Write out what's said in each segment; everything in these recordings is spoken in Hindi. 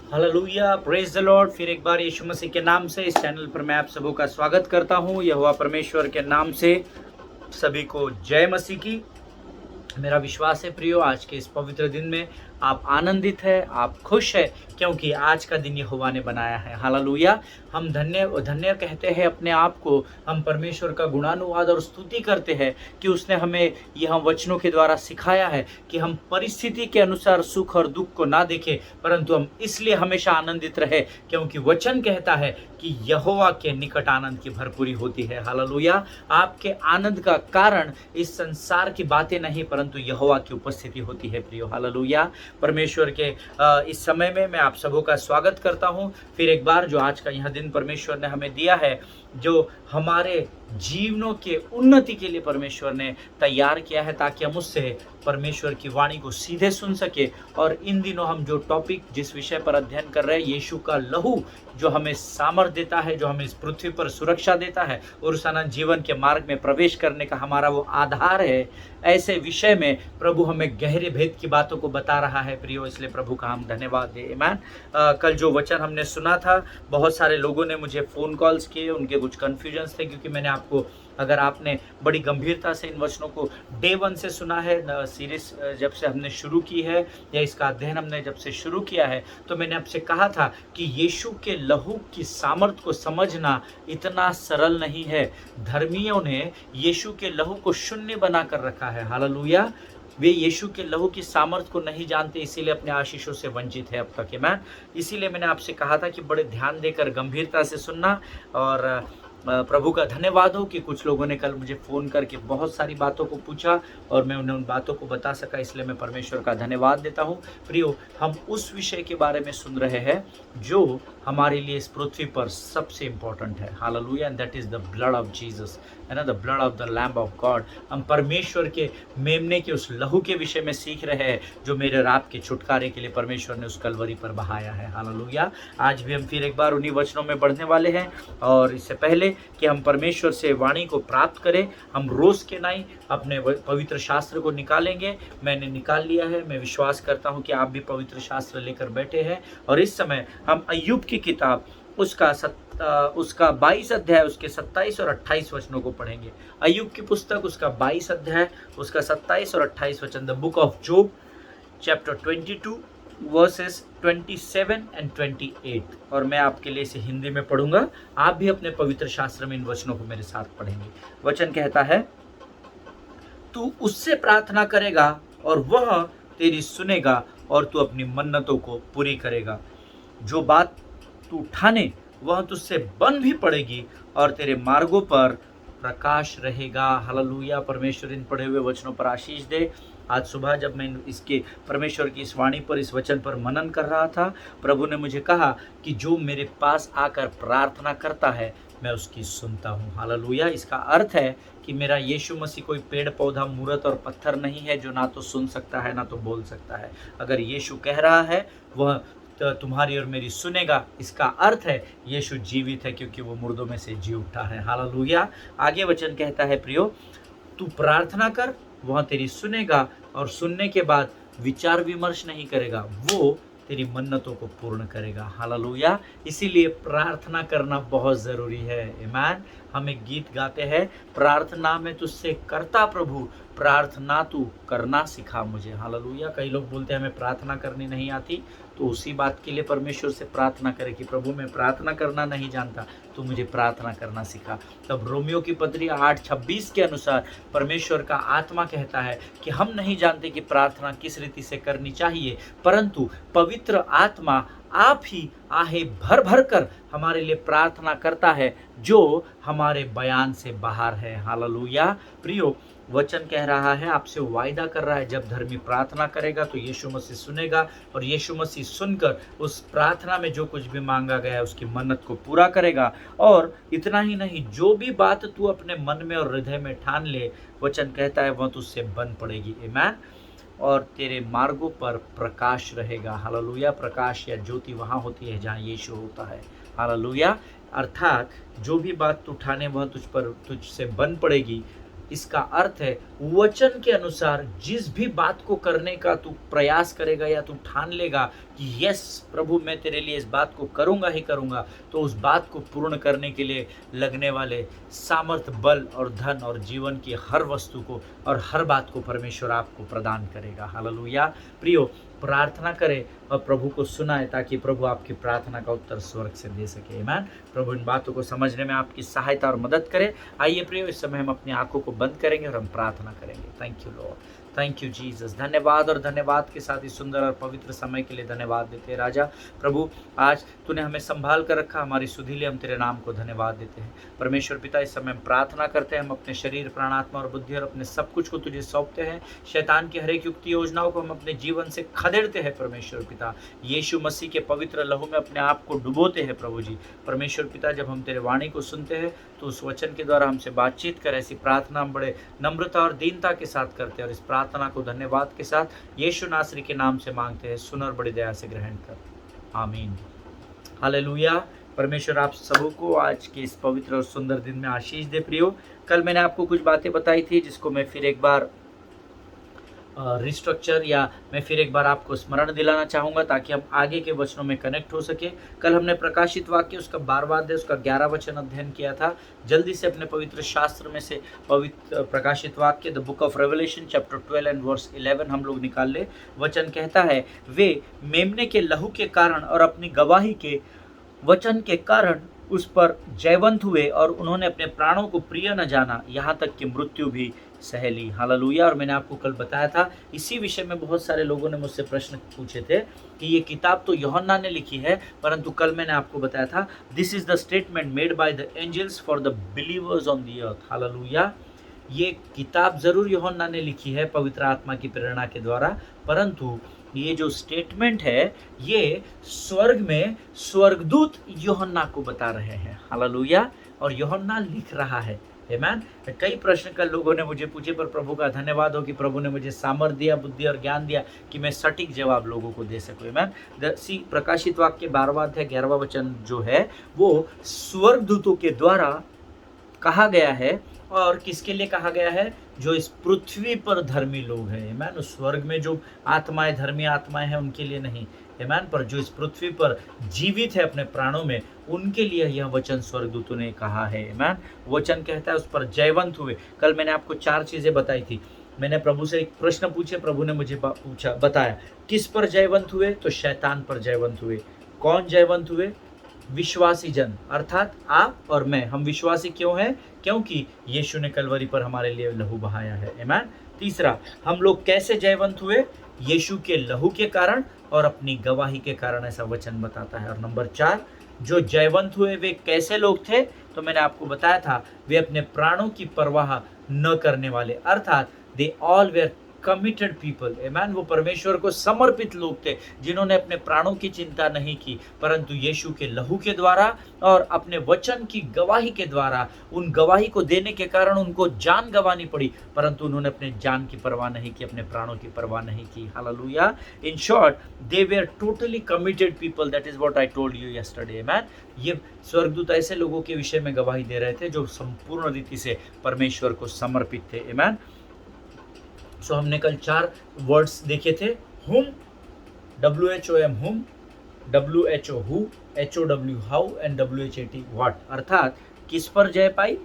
Hallelujah, praise the Lord. फिर एक बार यीशु मसीह के नाम से इस चैनल पर मैं आप सबों का स्वागत करता हूँ। यहोवा परमेश्वर के नाम से सभी को जय मसीह की। मेरा विश्वास है प्रियो, आज के इस पवित्र दिन में आप आनंदित है, आप खुश है, क्योंकि आज का दिन यहोवा ने बनाया है। हालेलुया। हम धन्य धन्य कहते हैं अपने आप को, हम परमेश्वर का गुणानुवाद और स्तुति करते हैं कि उसने हमें यह वचनों के द्वारा सिखाया है कि हम परिस्थिति के अनुसार सुख और दुख को ना देखें, परंतु हम इसलिए हमेशा आनंदित रहे क्योंकि वचन कहता है कि यहोवा के निकट आनंद की भरपूरी होती है। हालेलुया। आपके आनंद का कारण इस संसार की बातें नहीं, परंतु यहोवा की उपस्थिति होती है प्रियो। हालेलुया। परमेश्वर के इस समय में मैं आप सबों का स्वागत करता हूं। फिर एक बार जो आज का यह दिन परमेश्वर ने हमें दिया है, जो हमारे जीवनों के उन्नति के लिए परमेश्वर ने तैयार किया है, ताकि हम उससे परमेश्वर की वाणी को सीधे सुन सके। और इन दिनों हम जो टॉपिक जिस विषय पर अध्ययन कर रहे हैं, यीशु का लहू जो हमें सामर्थ देता है, जो हमें इस पृथ्वी पर सुरक्षा देता है और उस अनंत जीवन के मार्ग में प्रवेश करने का हमारा वो आधार है, ऐसे विषय में प्रभु हमें गहरे भेद की बातों को बता रहा है प्रियो। इसलिए प्रभु का हम धन्यवाद दें। आमीन। कल जो वचन हमने सुना था, बहुत सारे लोगों ने मुझे फ़ोन कॉल्स किए, उनके कुछ कन्फ्यूजन्स थे, क्योंकि मैंने आपको, अगर आपने बड़ी गंभीरता से इन वचनों को डे 1 से सुना है, सीरीज जब से हमने शुरू की है या इसका अध्ययन हमने जब से शुरू किया है, तो मैंने आपसे कहा था कि यीशु के लहू की सामर्थ को समझना इतना सरल नहीं है। धर्मियों ने यीशु के लहू को शून्य बना कर रखा है। हालेलुया। वे यीशु के लहू की सामर्थ को नहीं जानते, इसीलिए अपने आशीषों से वंचित है अब तक। मैं इसीलिए मैंने आपसे कहा था कि बड़े ध्यान देकर गंभीरता से सुनना। और प्रभु का धन्यवाद हो कि कुछ लोगों ने कल मुझे फ़ोन करके बहुत सारी बातों को पूछा और मैं उन्हें उन बातों को बता सका, इसलिए मैं परमेश्वर का धन्यवाद देता हूँ। प्रियो, हम उस विषय के बारे में सुन रहे हैं जो हमारे लिए इस पृथ्वी पर सबसे इम्पोर्टेंट है। Hallelujah. And that is the blood of Jesus, है ना, the blood of the lamb of God. हम परमेश्वर के मेमने के उस लहू के विषय में सीख रहे हैं जो मेरे और आपके छुटकारे के लिए परमेश्वर ने उस कलवरी पर बहाया है। हालेलुया। आज भी हम फिर एक बार उन्हीं वचनों में बढ़ने वाले हैं, और इससे पहले कि हम परमेश्वर से वाणी को प्राप्त करें, हम रोज़ के नाई अपने पवित्र शास्त्र को निकालेंगे। मैंने निकाल लिया है, मैं विश्वास करता हूँ कि आप भी पवित्र शास्त्र लेकर बैठे हैं। और इस समय हम अय्यूब की किताब उसका 22 अध्याय, उसके 27 और 28 वचनों को पढ़ेंगे। अय्यूब की पुस्तक, उसका 22 अध्याय, उसका 27 और 28 वचन। The book of job, chapter 22 versus 27 and 28। और मैं आपके लिए इसे हिंदी में पढ़ूंगा, आप भी अपने पवित्र शास्त्र में इन वचनों को मेरे साथ पढ़ेंगे। वचन कहता है, तू उससे प्रार्थना करेगा और वह तेरी सुनेगा, और तू अपनी मन्नतों को पूरी करेगा। जो बात तू ठाने वह तुझसे बन भी पड़ेगी, और तेरे मार्गों पर प्रकाश रहेगा। हालेलुया। परमेश्वर इन पढ़े हुए वचनों पर आशीष दे। आज सुबह जब मैं इसके परमेश्वर की इस वाणी पर, इस वचन पर मनन कर रहा था, प्रभु ने मुझे कहा कि जो मेरे पास आकर प्रार्थना करता है, मैं उसकी सुनता हूँ। हालेलुया। इसका अर्थ है कि मेरा यीशु मसीह कोई पेड़ पौधा, मूरत और पत्थर नहीं है जो ना तो सुन सकता है ना तो बोल सकता है। अगर यीशु कह रहा है वह तो तुम्हारी और मेरी सुनेगा, इसका अर्थ है यीशु जीवित है, क्योंकि वो मुर्दों में से जी उठा है। हालेलुया। आगे वचन कहता है, प्रियो, तू प्रार्थना कर, वह तेरी सुनेगा, और सुनने के बाद विचार विमर्श नहीं करेगा, वो तेरी मन्नतों को पूर्ण करेगा। हालेलुया। इसीलिए प्रार्थना करना बहुत ज़रूरी है। आमीन। हम एक गीत गाते हैं, प्रार्थना में तुझसे करता प्रभु, प्रार्थना तू करना सिखा मुझे। हालेलुया। कई लोग बोलते हैं हमें प्रार्थना करनी नहीं आती, तो उसी बात के लिए परमेश्वर से प्रार्थना करें कि प्रभु मैं प्रार्थना करना नहीं जानता, तो मुझे प्रार्थना करना सिखा। तब रोमियो की पत्री 8:26 के अनुसार परमेश्वर का आत्मा कहता है कि हम नहीं जानते कि प्रार्थना किस रीति से करनी चाहिए, परंतु पवित्र आत्मा आप ही आहे भर भर कर हमारे लिए प्रार्थना करता है जो हमारे बयान से बाहर है। हालेलुया। प्रियो, वचन कह रहा है, आपसे वायदा कर रहा है, जब धर्मी प्रार्थना करेगा तो यीशु मसीह सुनेगा, और यीशु मसीह सुनकर उस प्रार्थना में जो कुछ भी मांगा गया है उसकी मन्नत को पूरा करेगा। और इतना ही नहीं, जो भी बात तू अपने मन में और हृदय में ठान ले, वचन कहता है वह तुझसे बन पड़ेगी। आमीन। और तेरे मार्गों पर प्रकाश रहेगा। हालेलुया। प्रकाश या ज्योति वहाँ होती है जहाँ यीशु होता है। हालेलुया। अर्थात जो भी बात तू ठाने वह तुझसे बन पड़ेगी, इसका अर्थ है वचन के अनुसार जिस भी बात को करने का तू प्रयास करेगा या तू ठान लेगा कि यस प्रभु मैं तेरे लिए इस बात को करूंगा ही करूंगा, तो उस बात को पूर्ण करने के लिए लगने वाले सामर्थ, बल और धन और जीवन की हर वस्तु को और हर बात को परमेश्वर आपको प्रदान करेगा। हालेलुया। प्रियो, प्रार्थना करें और प्रभु को सुनाए ताकि प्रभु आपकी प्रार्थना का उत्तर स्वर्ग से दे सके। आमीन। प्रभु इन बातों को समझने में आपकी सहायता और मदद करे। आइए प्रियो, इस समय हम अपनी आंखों को बंद करेंगे और हम प्रार्थना करेंगे। Thank you Lord, thank you Jesus. धन्यवाद और धन्यवाद के साथ इस सुंदर और पवित्र समय के लिए धन्यवाद देते हैं राजा। प्रभु आज तूने हमें संभाल कर रखा, हमारी सुधि लिए हम तेरे नाम को धन्यवाद देते हैं। परमेश्वर पिता, इस समय हम प्रार्थना करते हैं, हम अपने शरीर, प्राण, आत्मा और बुद्धि और अपने सब कुछ को तुझे सौंपते हैं। शैतान की हर एक युक्ति योजनाओं को हम अपने जीवन से खदेड़ते हैं परमेश्वर पिता। यीशु मसीह के पवित्र लहू में अपने आप को डुबोते हैं प्रभु जी। परमेश्वर पिता, जब हम तेरे वाणी को सुनते हैं तो उस वचन के द्वारा हमसे बातचीत कर, ऐसी प्रार्थना हम बड़े नम्रता और दीनता के साथ करते हैं और इस प्रार्थना को धन्यवाद के साथ यीशु नासरी के नाम से मांगते हैं। सुन और बड़ी दया से ग्रहण कर, आमीन। हालेलुया। परमेश्वर आप सबको आज के इस पवित्र और सुंदर दिन में आशीष दे। प्रियो, कल मैंने आपको कुछ बातें बताई थी जिसको मैं फिर एक बार रिस्ट्रक्चर या मैं फिर एक बार आपको स्मरण दिलाना चाहूँगा ताकि हम आगे के वचनों में कनेक्ट हो सके। कल हमने प्रकाशित वाक्य उसका 12वां अध्याय उसका 11 वचन अध्ययन किया था। जल्दी से अपने पवित्र शास्त्र में से पवित्र प्रकाशित वाक्य the book of Revelation chapter 12 and verse 11 हम लोग निकाल ले। वचन कहता है, वे मेमने के लहू के कारण और अपनी गवाही के वचन के कारण उस पर जयवंत हुए और उन्होंने अपने प्राणों को प्रिय न जाना, यहाँ तक कि मृत्यु भी सह ली। हालेलुया। और मैंने आपको कल बताया था, इसी विषय में बहुत सारे लोगों ने मुझसे प्रश्न पूछे थे कि ये किताब तो यूहन्ना ने लिखी है, परंतु कल मैंने आपको बताया था this is the statement made by the angels for the believers on the earth. Hallelujah. ये किताब जरूर यूहन्ना ने लिखी है पवित्र आत्मा की प्रेरणा के द्वारा, परंतु ये जो स्टेटमेंट है ये स्वर्ग में स्वर्गदूत यूहन्ना को बता रहे हैं। हालेलुया। और यूहन्ना लिख रहा है। आमीन। कई प्रश्न कल लोगों ने मुझे पूछे, पर प्रभु का धन्यवाद हो कि प्रभु ने मुझे सामर्थ्य दिया, बुद्धि और ज्ञान दिया कि मैं सटीक जवाब लोगों को दे सकूं। आमीन। प्रकाशित वाक्य 12वां अध्याय 11वां वचन जो है वो स्वर्गदूतों के द्वारा कहा गया है। और किसके लिए कहा गया है? जो इस पृथ्वी पर धर्मी लोग हैं। आमीन। उस स्वर्ग में जो आत्माएं, धर्मी आत्माएं हैं उनके लिए नहीं, आमीन, पर जो इस पृथ्वी पर जीवित है अपने प्राणों में, उनके लिए यह वचन स्वर्गदूतों ने कहा है। आमीन। वचन कहता है उस पर जयवंत हुए। कल मैंने आपको 4 चीजें बताई थी। मैंने प्रभु से एक प्रश्न पूछे, प्रभु ने मुझे पूछा, बताया किस पर जयवंत हुए, तो शैतान पर जयवंत हुए। कौन जयवंत हुए? विश्वासी जन, अर्थात आप और मैं। हम विश्वासी क्यों हैं? क्योंकि यीशु ने कलवरी पर हमारे लिए लहू बहाया है। आमीन। तीसरा, हम लोग कैसे जयवंत हुए? यीशु के लहू के कारण और अपनी गवाही के कारण, ऐसा वचन बताता है। और नंबर 4, जो जयवंत हुए वे कैसे लोग थे? तो मैंने आपको बताया था, वे अपने प्राणों की परवाह न करने वाले, अर्थात they all where committed people. आमीन। वो परमेश्वर को समर्पित लोग थे जिन्होंने अपने प्राणों की चिंता नहीं की, परंतु यीशु के लहू के द्वारा और अपने वचन की गवाही के द्वारा, उन गवाही को देने के कारण उनको जान गंवानी पड़ी, परंतु उन्होंने अपने जान की परवाह नहीं की, अपने प्राणों की परवाह नहीं की। Hallelujah. In short, they were totally committed people. That is what I told you yesterday. आमीन। ये स्वर्गदूत ऐसे लोगों के विषय में गवाही दे रहे थे जो संपूर्ण रीति से परमेश्वर को समर्पित थे। आमीन। सो हमने कल 4 वर्ड्स देखे थे। हुम, WHOM हुम, WHO who, HOW how and WHAT what. अर्थात किस पर जय पाई?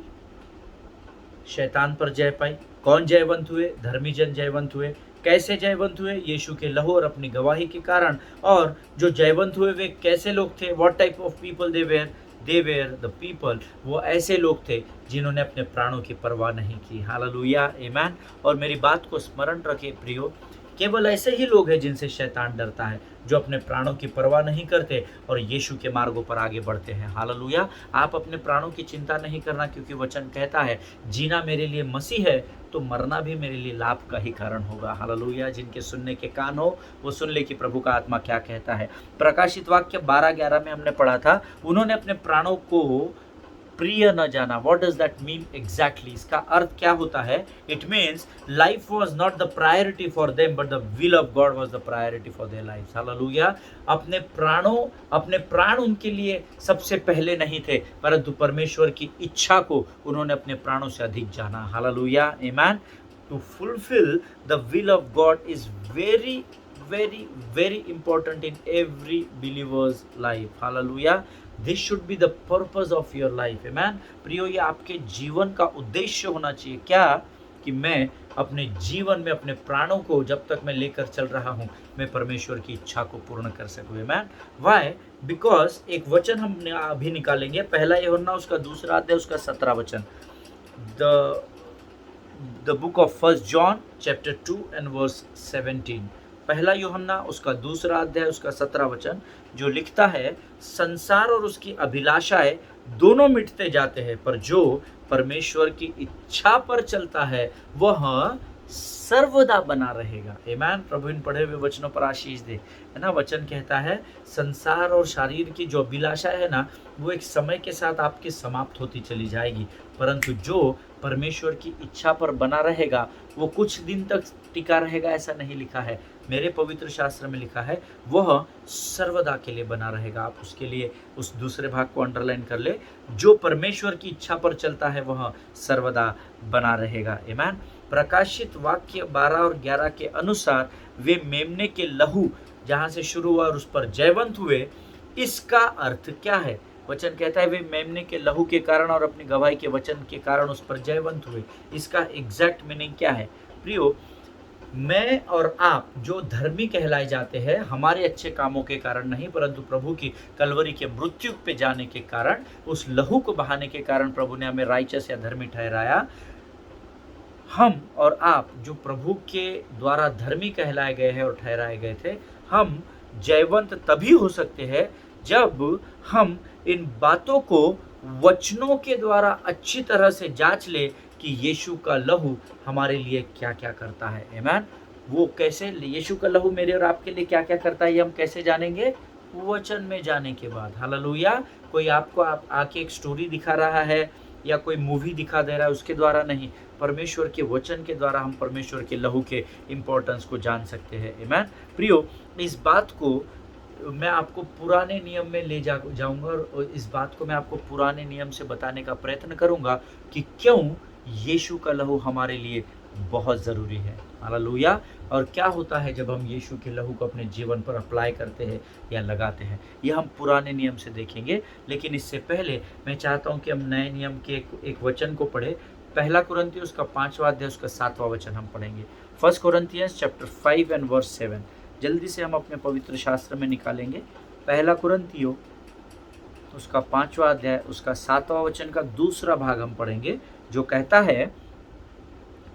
शैतान पर जय पाई। कौन जयवंत हुए? धर्मी जन जयवंत हुए। कैसे जयवंत हुए? यीशु के लहू और अपनी गवाही के कारण। और जो जयवंत हुए वे कैसे लोग थे? What type of people they were? They were the people, वो ऐसे लोग थे जिन्होंने अपने प्राणों की परवाह नहीं की। हालेलुया। आमीन। और मेरी बात को स्मरण रखे प्रियो, केवल ऐसे ही लोग हैं जिनसे शैतान डरता है, जो अपने प्राणों की परवाह नहीं करते और यीशु के मार्गों पर आगे बढ़ते हैं। हालेलुया। आप अपने प्राणों की चिंता नहीं करना, क्योंकि वचन कहता है जीना मेरे लिए मसीह है तो मरना भी मेरे लिए लाभ का ही कारण होगा। हालेलुया। जिनके सुनने के कान हो वो सुन ले कि प्रभु का आत्मा क्या कहता है। प्रकाशित वाक्य 12-11 में हमने पढ़ा था, उन्होंने अपने प्राणों को प्रिय न जाना। What does that mean exactly? इसका अर्थ क्या होता है? It means life was not the priority for them but the will of God was the priority for their life. Hallelujah. अपने प्राण उनके लिए सबसे पहले नहीं थे, परंतु परमेश्वर की इच्छा को उन्होंने अपने प्राणों से अधिक जाना। Hallelujah, amen. To fulfil the will of God is very very very important in every believer's life. Hallelujah. This should be the purpose of your life. Amen. प्रियो, ये आपके जीवन का उद्देश्य होना चाहिए। क्या? कि मैं अपने जीवन में अपने प्राणों को जब तक मैं लेकर चल रहा हूं, मैं परमेश्वर की इच्छा को पूर्ण कर सकूं। Amen. Why? Because एक वचन हम अभी निकालेंगे, पहला यूहन्ना उसका दूसरा अध्याय उसका 17 वचन। The book of 1 John chapter 2 and verse 17। पहला यूहन्ना उसका दूसरा अध्याय उसका 17 वचन, जो लिखता है, संसार और उसकी अभिलाषाएं दोनों मिटते जाते हैं, पर जो परमेश्वर की इच्छा पर चलता है वह सर्वदा बना रहेगा। आमीन। प्रभु इन पढ़े हुए वचनों पर आशीष दे। है ना, वचन कहता है संसार और शरीर की जो अभिलाषा है ना, वो एक समय के साथ आपकी समाप्त होती चली जाएगी, परंतु जो परमेश्वर की इच्छा पर बना रहेगा वो कुछ दिन तक टिका रहेगा, ऐसा नहीं लिखा है। मेरे पवित्र शास्त्र में लिखा है वह सर्वदा के लिए बना रहेगा। आप उसके लिए उस दूसरे भाग को अंडरलाइन कर ले, जो परमेश्वर की इच्छा पर चलता है वह सर्वदा बना रहेगा। आमीन। प्रकाशित वाक्य 12 और 11 के अनुसार वे मेमने के लहू जहां से शुरू हुआ और उस पर जयवंत हुए, इसका अर्थ क्या है? वचन कहता है वे मेमने के लहू के कारण और अपनी गवाही के वचन के कारण उस पर जयवंत हुए। इसका एग्जैक्ट मीनिंग क्या है? प्रियो, मैं और आप जो धर्मी कहलाए जाते हैं, हमारे अच्छे कामों के कारण नहीं, परंतु प्रभु की कलवरी के मृत्यु पे जाने के कारण, उस लहू को बहाने के कारण प्रभु ने हमें राइचस या धर्मी ठहराया। हम और आप जो प्रभु के द्वारा धर्मी कहलाए गए हैं और ठहराए गए थे, हम जयवंत तभी हो सकते हैं जब हम इन बातों को वचनों के द्वारा अच्छी तरह से जांच ले कि यीशु का लहू हमारे लिए क्या क्या करता है। आमीन। वो कैसे, यीशु का लहू मेरे और आपके लिए क्या क्या करता है, ये हम कैसे जानेंगे? वचन में जाने के बाद। हालेलुया। कोई आपको आके एक स्टोरी दिखा रहा है या कोई मूवी दिखा दे रहा है, उसके द्वारा नहीं, परमेश्वर के वचन के द्वारा हम परमेश्वर के लहू के इम्पोर्टेंस को जान सकते हैं। आमीन। प्रियो, इस बात को मैं आपको पुराने नियम में ले जाऊंगा और इस बात को मैं आपको पुराने नियम से बताने का प्रयत्न करूंगा कि क्यों यीशु का लहू हमारे लिए बहुत ज़रूरी है। हालेलुया। और क्या होता है जब हम यीशु के लहू को अपने जीवन पर अप्लाई करते हैं या लगाते हैं, ये हम पुराने नियम से देखेंगे। लेकिन इससे पहले मैं चाहता हूं कि हम नए नियम के एक वचन को पढ़े। पहला कुरिन्थियों उसका 5वां अध्याय उसका 7वां वचन हम पढ़ेंगे। 1 Corinthians chapter 5 and verse 7। जल्दी से हम अपने पवित्र शास्त्र में निकालेंगे। पहला कुरिन्थियों उसका 5वां अध्याय उसका 7वां वचन का दूसरा भाग हम पढ़ेंगे, जो कहता है,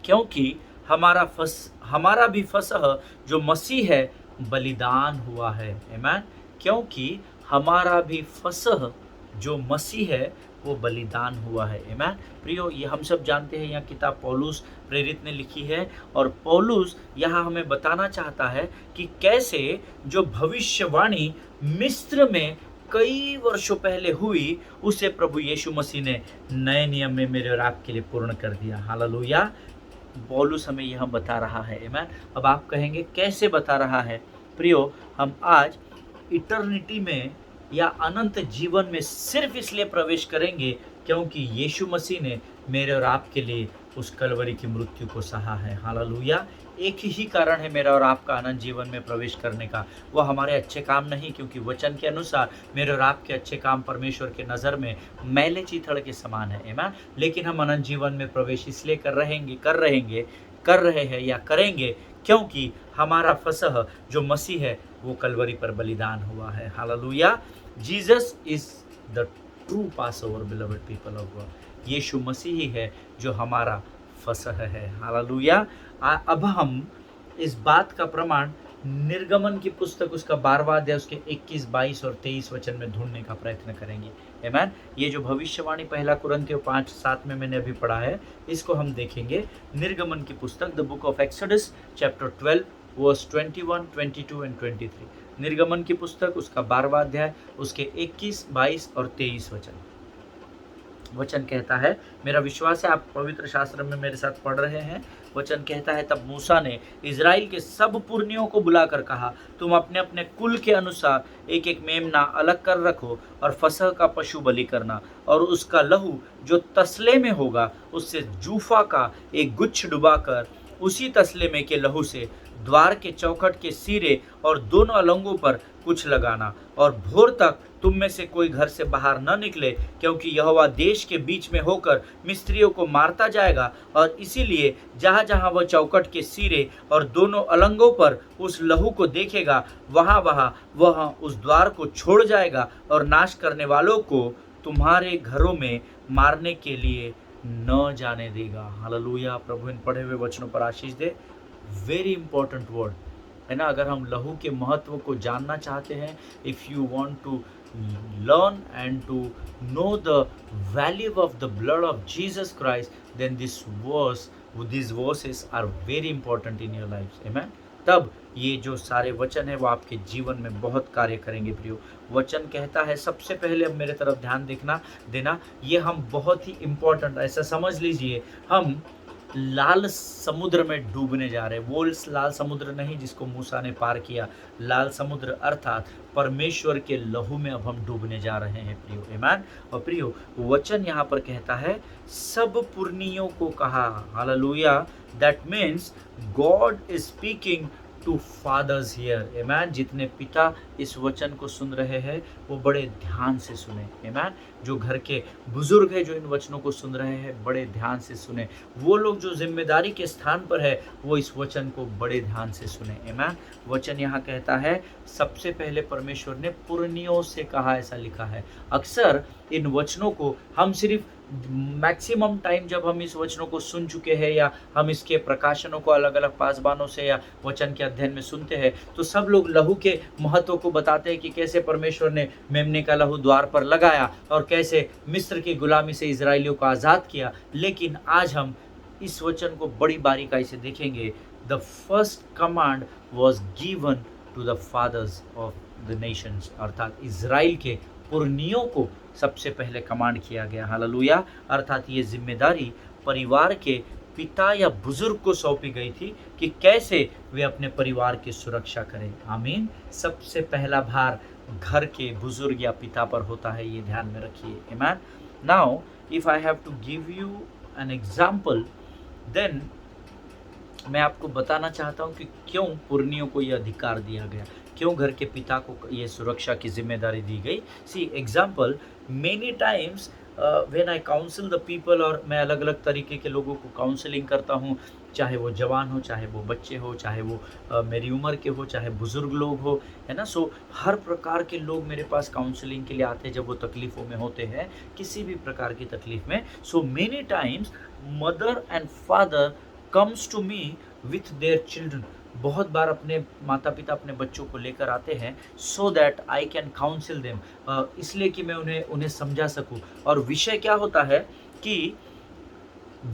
क्योंकि हमारा भी फसह जो मसीह है बलिदान हुआ है। आमीन। क्योंकि हमारा भी फसह जो मसीह है वो बलिदान हुआ है। आमीन। प्रियो, ये हम सब जानते हैं, यह किताब पौलुस प्रेरित ने लिखी है और पौलुस यहाँ हमें बताना चाहता है कि कैसे जो भविष्यवाणी मिस्र में कई वर्षों पहले हुई, उसे प्रभु यीशु मसीह ने नए नियम में मेरे और आपके लिए पूर्ण कर दिया। हालेलुया। पौलुस हमें यह बता रहा है। आमीन। अब आप कहेंगे कैसे बता रहा है? प्रियो, हम आज इटर्निटी में या अनंत जीवन में सिर्फ इसलिए प्रवेश करेंगे क्योंकि यीशु मसीह ने मेरे और आपके लिए उस कलवरी की मृत्यु को सहा है। हालेलुया। एक ही कारण है मेरा और आपका अनंत जीवन में प्रवेश करने का, वह हमारे अच्छे काम नहीं, क्योंकि वचन के अनुसार मेरे और आपके अच्छे काम परमेश्वर के नज़र में मैले चीथड़ के समान है। आमीन। लेकिन हम अनंत जीवन में प्रवेश इसलिए कर रहे हैं या करेंगे क्योंकि हमारा फसह जो मसीह है वो कलवरी पर बलिदान हुआ है। Hallelujah. Jesus is the true passover beloved people of God. यीशु मसीह ही है जो हमारा फसह है। हालेलुया। अब हम इस बात का प्रमाण निर्गमन की पुस्तक उसका 12वां अध्याय उसके 21, 22 और 23 वचन में ढूंढने का प्रयत्न करेंगे। आमीन। ये जो भविष्यवाणी पहला कुरिन्थियों 5:7 में मैंने अभी पढ़ा है, इसको हम देखेंगे। निर्गमन की पुस्तक the book of Exodus chapter 12 verse 21, 22 and 23। निर्गमन की पुस्तक उसका 12वां अध्याय उसके 21, 22 और 23 वचन। वचन कहता है, मेरा विश्वास है आप पवित्र शास्त्र में मेरे साथ पढ़ रहे हैं। वचन कहता है, तब मूसा ने इज़राइल के सब पुरनियों को बुलाकर कहा, तुम अपने अपने कुल के अनुसार एक एक मेमना अलग कर रखो और फसह का पशु बलि करना, और उसका लहू जो तसले में होगा उससे जूफा का एक गुच्छ डुबाकर उसी तसले में के लहू से द्वार के चौखट के सिरे और दोनों अलंगों पर कुछ लगाना, और भोर तक तुम में से कोई घर से बाहर न निकले, क्योंकि यहोवा देश के बीच में होकर मिस्त्रियों को मारता जाएगा, और इसीलिए जहाँ जहाँ वह चौखट के सिरे और दोनों अलंगों पर उस लहू को देखेगा, वहाँ वहाँ वह उस द्वार को छोड़ जाएगा और नाश करने वालों को तुम्हारे घरों में मारने के लिए न जाने देगा। हालेलुया। प्रभु इन पढ़े हुए वचनों पर आशीष दे। वेरी इंपॉर्टेंट वर्ड है ना। अगर हम लहू के महत्व को जानना चाहते हैं, if you want to learn and to know the value of the blood of Jesus Christ, then these verses are very important in your lives. Amen. तब ये जो सारे वचन है वो आपके जीवन में बहुत कार्य करेंगे प्रियो। वचन कहता है, सबसे पहले अब मेरे तरफ ध्यान देना, ये हम बहुत ही इम्पोर्टेंट, ऐसा समझ लीजिए हम लाल समुद्र में डूबने जा रहे हैं। वो लाल समुद्र नहीं जिसको मूसा ने पार किया, लाल समुद्र अर्थात परमेश्वर के लहू में अब हम डूबने जा रहे हैं प्रियो। आमीन। और प्रियो वचन यहाँ पर कहता है, सब पुरनियों को कहा। Hallelujah. That means God is speaking to fathers here. Amen. जितने पिता इस वचन को सुन रहे हैं वो बड़े ध्यान से सुने। आमीन। जो घर के बुजुर्ग हैं जो इन वचनों को सुन रहे हैं बड़े ध्यान से सुने। वो लोग जो जिम्मेदारी के स्थान पर है वो इस वचन को बड़े ध्यान से सुने। आमीन। वचन यहाँ कहता है, सबसे पहले परमेश्वर ने पुरनियों से कहा, ऐसा लिखा है। अक्सर इन वचनों को हम सिर्फ मैक्सिमम टाइम जब हम इस वचनों को सुन चुके हैं या हम इसके प्रकाशनों को अलग अलग पासबानों से या वचन के अध्ययन में सुनते हैं, तो सब लोग लहू के महत्व को बताते हैं कि कैसे परमेश्वर ने मेमने का लहू द्वार पर लगाया और कैसे मिस्र की गुलामी से इजराइलियों को आज़ाद किया। लेकिन आज हम इस वचन को बड़ी बारीकाई से देखेंगे। The first command was given to the fathers of the nations, अर्थात इजराइल के पुरनियों को सबसे पहले कमांड किया गया। हालेलुया। अर्थात ये जिम्मेदारी परिवार के पिता या बुजुर्ग को सौंपी गई थी कि कैसे वे अपने परिवार की सुरक्षा करें। आमीन। सबसे पहला भार घर के बुजुर्ग या पिता पर होता है, ये ध्यान में रखिए। Amen. Now if I have to give you an example, then मैं आपको बताना चाहता हूँ कि क्यों पुरनियों को ये अधिकार दिया गया, क्यों घर के पिता को ये सुरक्षा की जिम्मेदारी दी गई। See example, many times when I counsel the people, और मैं अलग अलग तरीके के लोगों को काउंसलिंग करता हूँ, चाहे वो जवान हो, चाहे वो बच्चे हो, चाहे वो मेरी उम्र के हो, चाहे बुज़ुर्ग लोग हो, है ना। सो हर प्रकार के लोग मेरे पास काउंसलिंग के लिए आते हैं जब वो तकलीफ़ों में होते हैं, किसी भी प्रकार की तकलीफ़ में। So many times mother and father comes to me with their children. बहुत बार अपने माता पिता अपने बच्चों को लेकर आते हैं so that I can council them, इसलिए कि मैं उन्हें समझा सकूं। और विषय क्या होता है कि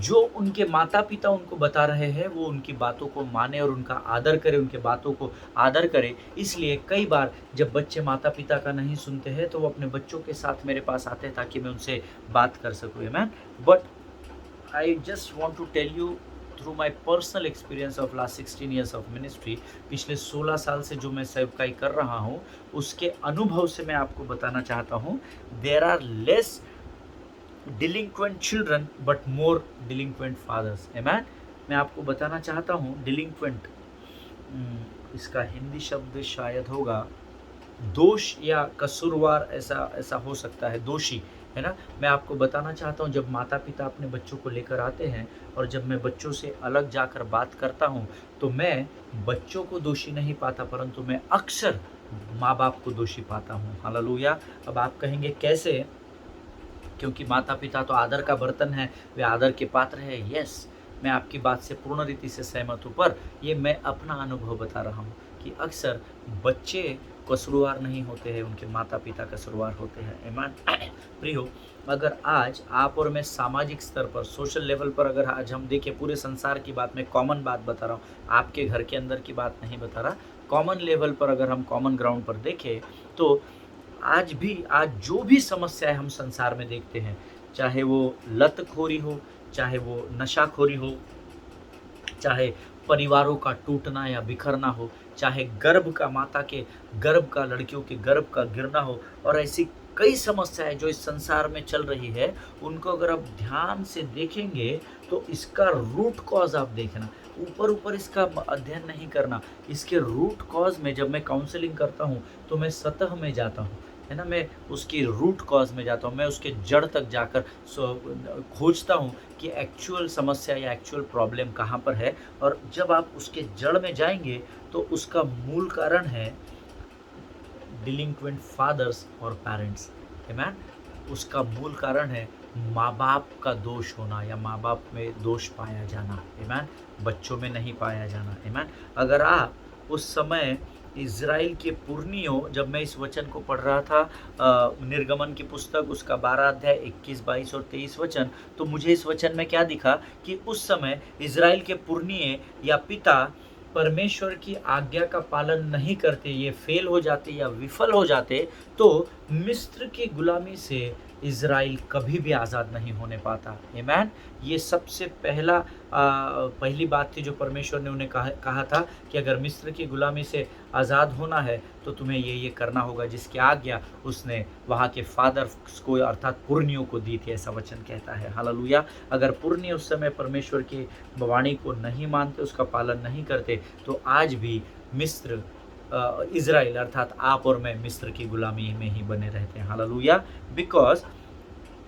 जो उनके माता पिता उनको बता रहे हैं वो उनकी बातों को माने और उनका आदर करे, उनके बातों को आदर करे। इसलिए कई बार जब बच्चे माता पिता का नहीं सुनते हैं तो वो अपने बच्चों के साथ मेरे पास आते हैं ताकि मैं उनसे बात कर सकूँ। Man, but I just want to tell you through my personal experience of last 16 years of ministry, पिछले 16 साल से जो मैं सेवकाई कर रहा हूँ उसके अनुभव से मैं आपको बताना चाहता हूँ, there are less delinquent children but more delinquent fathers. Amen. मैं आपको बताना चाहता हूँ डिलिंक्वेंट, इसका हिंदी शब्द शायद होगा दोष या कसूरवार, ऐसा हो सकता है, दोषी, है ना। मैं आपको बताना चाहता हूँ जब माता पिता अपने बच्चों को लेकर आते हैं और जब मैं बच्चों से अलग जाकर बात करता हूँ तो मैं बच्चों को दोषी नहीं पाता, परंतु मैं अक्सर माँ बाप को दोषी पाता हूँ। हालेलुया। अब आप कहेंगे कैसे, क्योंकि माता पिता तो आदर का बर्तन है, वे आदर के पात्र है। यस, मैं आपकी बात से पूर्ण रीति से सहमत हूँ, पर ये मैं अपना अनुभव बता रहा हूँ कि अक्सर बच्चे कसूरवार नहीं होते हैं, उनके माता पिता कसूरवार होते हैं। आमीन। प्रियो, अगर आज आप और मैं सामाजिक स्तर पर, सोशल लेवल पर अगर आज हम देखें, पूरे संसार की बात, मैं कॉमन बात बता रहा हूँ, आपके घर के अंदर की बात नहीं बता रहा, कॉमन लेवल पर अगर हम कॉमन ग्राउंड पर देखें तो आज जो भी समस्याएं हम संसार में देखते हैं, चाहे वो लतखोरी हो, चाहे वो नशाखोरी हो, चाहे परिवारों का टूटना या बिखरना हो, चाहे गर्भ का माता के गर्भ का लड़कियों के गर्भ का गिरना हो, और ऐसी कई समस्याएं जो इस संसार में चल रही है, उनको अगर आप ध्यान से देखेंगे तो इसका रूट कॉज आप देखना। ऊपर ऊपर इसका अध्ययन नहीं करना। इसके रूट कॉज में जब मैं काउंसलिंग करता हूँ तो मैं सतह में जाता हूँ, है ना, मैं उसकी रूट कॉज में जाता हूँ, मैं उसके जड़ तक जाकर खोजता हूँ कि एक्चुअल समस्या या एक्चुअल प्रॉब्लम कहाँ पर है। और जब आप उसके जड़ में जाएंगे तो उसका मूल कारण है डिलिंक्वेंट फादर्स और पेरेंट्स। आमेन। उसका मूल कारण है माँ बाप का दोष होना या माँ बाप में दोष पाया जाना। आमेन। बच्चों में नहीं पाया जाना। आमेन। अगर आप उस समय इज़राइल के पुरनियों, जब मैं इस वचन को पढ़ रहा था निर्गमन की पुस्तक उसका 12 अध्याय 21, 22 और 23 वचन, तो मुझे इस वचन में क्या दिखा कि उस समय इज़राइल के पुरनिये या पिता परमेश्वर की आज्ञा का पालन नहीं करते, ये फेल हो जाते या विफल हो जाते, तो मिस्र की गुलामी से इज़राइल कभी भी आज़ाद नहीं होने पाता। आमेन। ये सबसे पहली बात थी जो परमेश्वर ने उन्हें कहा था कि अगर मिस्र की गुलामी से आज़ाद होना है तो तुम्हें ये करना होगा, जिसकी आज्ञा उसने वहाँ के फादर्स को अर्थात पुरनियों को दी थी, ऐसा वचन कहता है। हालेलुया। अगर पुरनिय उस समय परमेश्वर की वाणी को नहीं मानते, उसका पालन नहीं करते, तो आज भी मिस्र इज़राइल अर्थात आप और मैं मिस्र की गुलामी में ही बने रहते हैं। हालेलुया। बिकॉज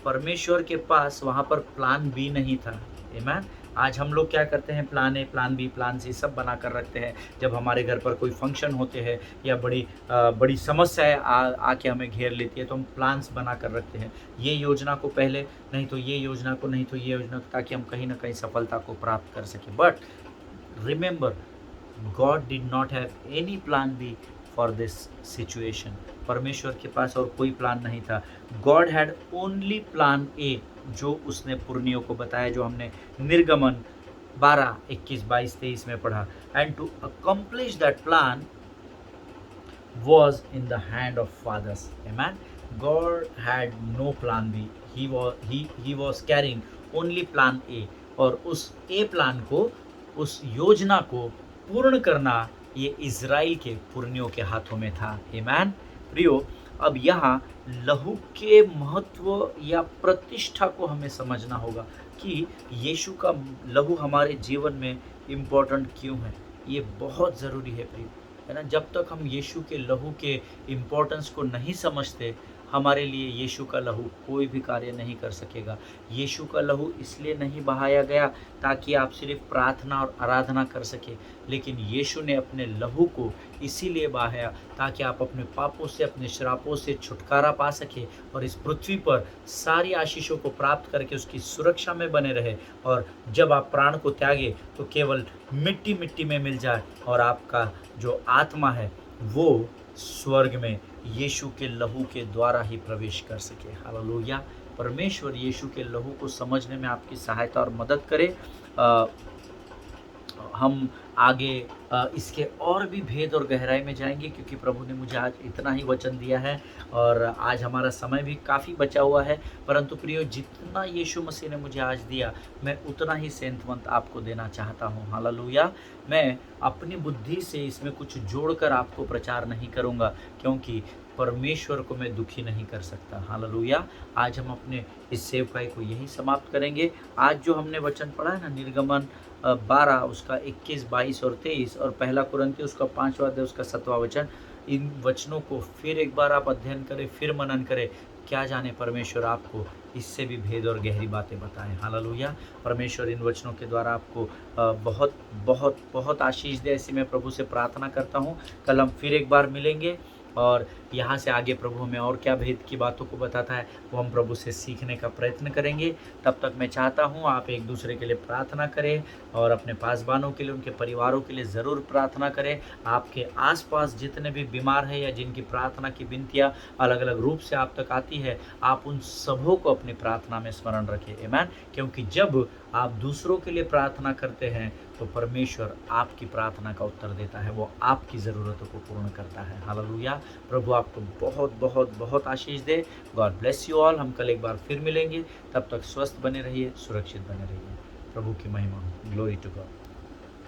परमेश्वर के पास वहाँ पर प्लान बी नहीं था। आमेन। आज हम लोग क्या करते हैं, plan A, plan B, plan C सब बना कर रखते हैं। जब हमारे घर पर कोई फंक्शन होते हैं या बड़ी समस्याएं आके हमें घेर लेती है, तो हम प्लान्स बना कर रखते हैं। ये योजना को पहले, नहीं तो ये योजना को, नहीं तो ये योजना को, ताकि हम कहीं ना कहीं सफलता को प्राप्त कर सकें। But remember, God did not have any plan B for this situation. परमेश्वर के पास और कोई प्लान नहीं था। God had only plan A, जो उसने पुरनियों को बताया, जो हमने निर्गमन 12, 21, 22, 23 में पढ़ा। And to accomplish that plan was in the hand of fathers. Amen. God had no plan B. He was carrying only plan A. और उस ए प्लान को, उस योजना को पूर्ण करना ये इज़राइल के पुरनियों के हाथों में था। आमेन। प्रियो, अब यहाँ लहू के महत्व या प्रतिष्ठा को हमें समझना होगा कि यीशु का लहू हमारे जीवन में इम्पोर्टेंट क्यों है। ये बहुत ज़रूरी है प्रियो, है ना। जब तक हम यीशु के लहू के इम्पोर्टेंस को नहीं समझते, हमारे लिए यीशु का लहू कोई भी कार्य नहीं कर सकेगा। यीशु का लहू इसलिए नहीं बहाया गया ताकि आप सिर्फ प्रार्थना और आराधना कर सके, लेकिन यीशु ने अपने लहू को इसीलिए बहाया ताकि आप अपने पापों से, अपने श्रापों से छुटकारा पा सके और इस पृथ्वी पर सारी आशीषों को प्राप्त करके उसकी सुरक्षा में बने रहे। और जब आप प्राण को त्यागे तो केवल मिट्टी मिट्टी में मिल जाए और आपका जो आत्मा है वो स्वर्ग में यीशु के लहू के द्वारा ही प्रवेश कर सके। हालेलुया। परमेश्वर यीशु के लहू को समझने में आपकी सहायता और मदद करे। हम आगे इसके और भी भेद और गहराई में जाएंगे, क्योंकि प्रभु ने मुझे आज इतना ही वचन दिया है और आज हमारा समय भी काफ़ी बचा हुआ है। परंतु प्रियो, जितना यीशु मसीह ने मुझे आज दिया, मैं उतना ही सेंतवंत आपको देना चाहता हूँ। हालेलुया। मैं अपनी बुद्धि से इसमें कुछ जोड़कर आपको प्रचार नहीं करूँगा, क्योंकि परमेश्वर को मैं दुखी नहीं कर सकता। हालेलुया। आज हम अपने इस सेवकाई को यही समाप्त करेंगे। आज जो हमने वचन पढ़ा है ना, निर्गमन 12 उसका 21, 22 और 23 और पहला कुरिन्थियों उसका 5वां अध्याय उसका 7वां वचन, इन वचनों को फिर एक बार आप अध्ययन करें, फिर मनन करें। क्या जाने परमेश्वर आपको इससे भी भेद और गहरी बातें बताएं। हालेलुया। परमेश्वर इन वचनों के द्वारा आपको बहुत बहुत बहुत आशीष दे, ऐसी मैं प्रभु से प्रार्थना करता हूँ। कल हम फिर एक बार मिलेंगे और यहाँ से आगे प्रभु हमें और क्या भेद की बातों को बताता है वो हम प्रभु से सीखने का प्रयत्न करेंगे। तब तक मैं चाहता हूँ आप एक दूसरे के लिए प्रार्थना करें और अपने पासबानों के लिए, उनके परिवारों के लिए ज़रूर प्रार्थना करें। आपके आसपास जितने भी बीमार हैं या जिनकी प्रार्थना की विनतियाँ अलग अलग रूप से आप तक आती है, आप उन सबों को अपनी प्रार्थना में स्मरण रखें। आमीन। क्योंकि जब आप दूसरों के लिए प्रार्थना करते हैं तो परमेश्वर आपकी प्रार्थना का उत्तर देता है, वो आपकी ज़रूरतों को पूर्ण करता है। हालेलुया। प्रभु आपको बहुत बहुत बहुत आशीष दे। God bless you all. हम कल एक बार फिर मिलेंगे, तब तक स्वस्थ बने रहिए, सुरक्षित बने रहिए। प्रभु की महिमा हो। Glory to God.